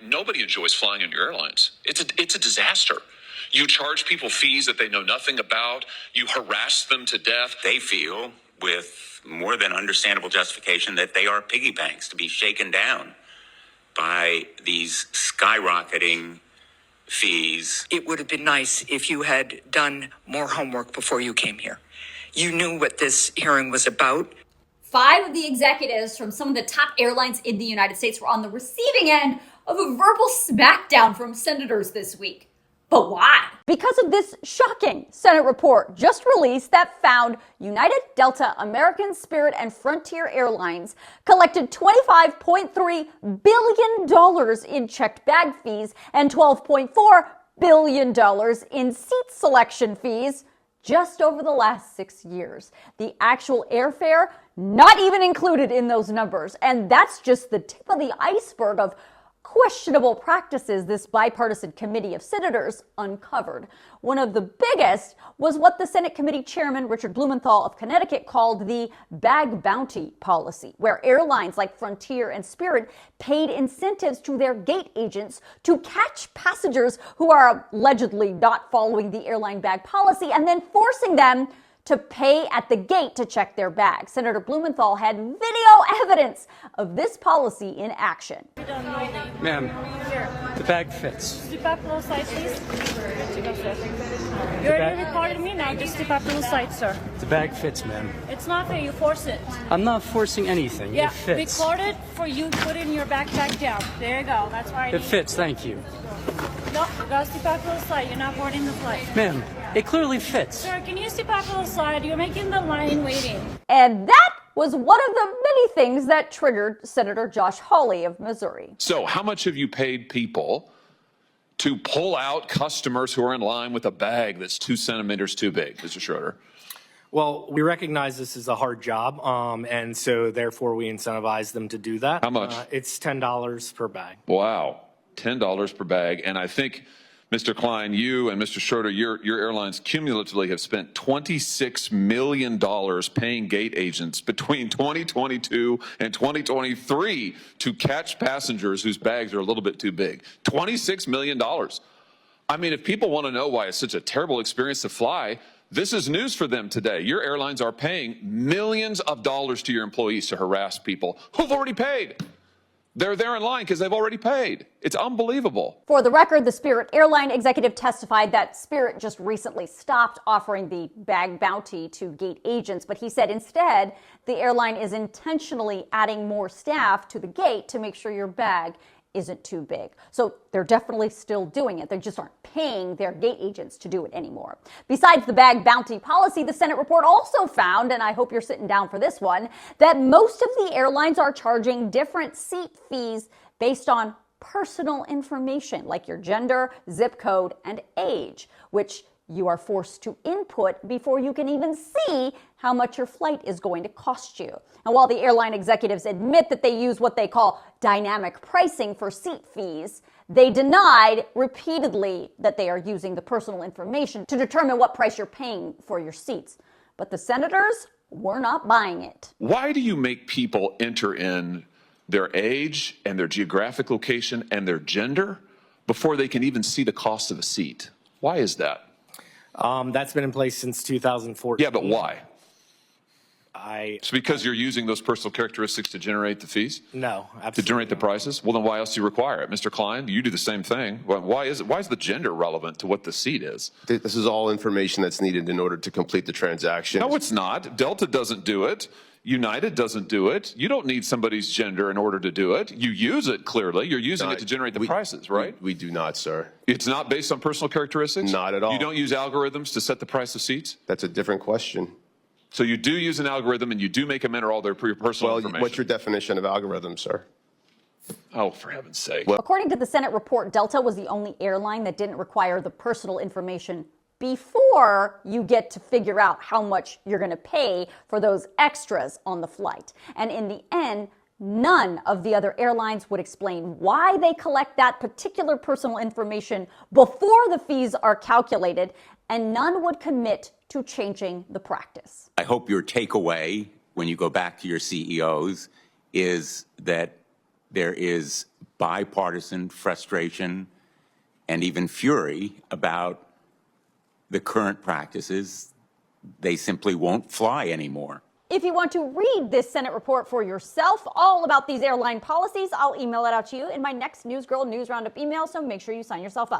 nobody enjoys flying on your airlines. It's a disaster. You charge people fees that they know nothing about. You harass them to death. They feel, with more than understandable justification, that they are piggy banks to be shaken down by these skyrocketing fees. It would have been nice if you had done more homework before you came here. You knew what this hearing was about. 5 of the executives from some of the top airlines in the United States were on the receiving end of a verbal smackdown from senators this week. But why? Because of this shocking Senate report just released that found United, Delta, American, Spirit, and Frontier Airlines collected $25.3 billion in checked bag fees and $12.4 billion in seat selection fees just over the last 6 years. The actual airfare not even included in those numbers. And that's just the tip of the iceberg of questionable practices this bipartisan committee of senators uncovered. One of the biggest was what the Senate committee chairman, Richard Blumenthal of Connecticut, called the bag bounty policy, where airlines like Frontier and Spirit paid incentives to their gate agents to catch passengers who are allegedly not following the airline bag policy and then forcing them to pay at the gate to check their bags. Senator Blumenthal had video evidence of this policy in action. Ma'am, the bag fits. Step up a little side, please. You already recorded me, now just step up a little side, sir. The bag fits, ma'am. It's not fair, you force it. I'm not forcing anything. Yeah, it fits. record it for you, put it in your backpack down. There you go, that's why I It fits, thank you. No, you gotta step up a little side, you're not boarding the flight. Ma'am, it clearly fits. Sir, can you step up a little side? You're making the line waiting. And that was one of the many things that triggered Senator Josh Hawley of Missouri. So how much have you paid people to pull out customers who are in line with a bag that's 2 centimeters too big, Mr. Schroeder? Well, we recognize this is a hard job, and so therefore we incentivize them to do that. How much? It's $10 per bag. Wow, $10 per bag. And I think, Mr. Klein, you and Mr. Schroeder, your airlines cumulatively have spent $26 million paying gate agents between 2022 and 2023 to catch passengers whose bags are a little bit too big. $26 million. I mean, if people want to know why it's such a terrible experience to fly, this is news for them today. Your airlines are paying millions of dollars to your employees to harass people who've already paid. They're there in line because they've already paid. It's unbelievable. For the record, the Spirit airline executive testified that Spirit just recently stopped offering the bag bounty to gate agents, but he said instead the airline is intentionally adding more staff to the gate to make sure your bag isn't too big. So they're definitely still doing it. They just aren't paying their gate agents to do it anymore. Besides the bag bounty policy, the Senate report also found, and I hope you're sitting down for this one, that most of the airlines are charging different seat fees based on personal information like your gender, zip code, and age, which you are forced to input before you can even see how much your flight is going to cost you. And while the airline executives admit that they use what they call dynamic pricing for seat fees, they denied repeatedly that they are using the personal information to determine what price you're paying for your seats. But the senators were not buying it. Why do you make people enter in their age and their geographic location and their gender before they can even see the cost of a seat? Why is that? That's been in place since 2014. Yeah, but why? It's because you're using those personal characteristics to generate the fees? No, absolutely. To generate the prices? Well, then why else do you require it? Mr. Klein, you do the same thing. Why is the gender relevant to what the seat is? This is all information that's needed in order to complete the transaction. No, it's not. Delta doesn't do it. United doesn't do it. You don't need somebody's gender in order to do it. You use it, clearly. You're using it to generate the prices, right? We do not, sir. It's not based on personal characteristics? Not at all. You don't use algorithms to set the price of seats? That's a different question. So you do use an algorithm and you do make them enter all their personal information? What's your definition of algorithm, sir? Oh, for heaven's sake. Well, according to the Senate report, Delta was the only airline that didn't require the personal information before you get to figure out how much you're going to pay for those extras on the flight. And in the end, none of the other airlines would explain why they collect that particular personal information before the fees are calculated, and none would commit to changing the practice. I hope your takeaway when you go back to your CEOs is that there is bipartisan frustration and even fury about the current practices. They simply won't fly anymore. If you want to read this Senate report for yourself, all about these airline policies, I'll email it out to you in my next News Girl News Roundup email, so make sure you sign yourself up.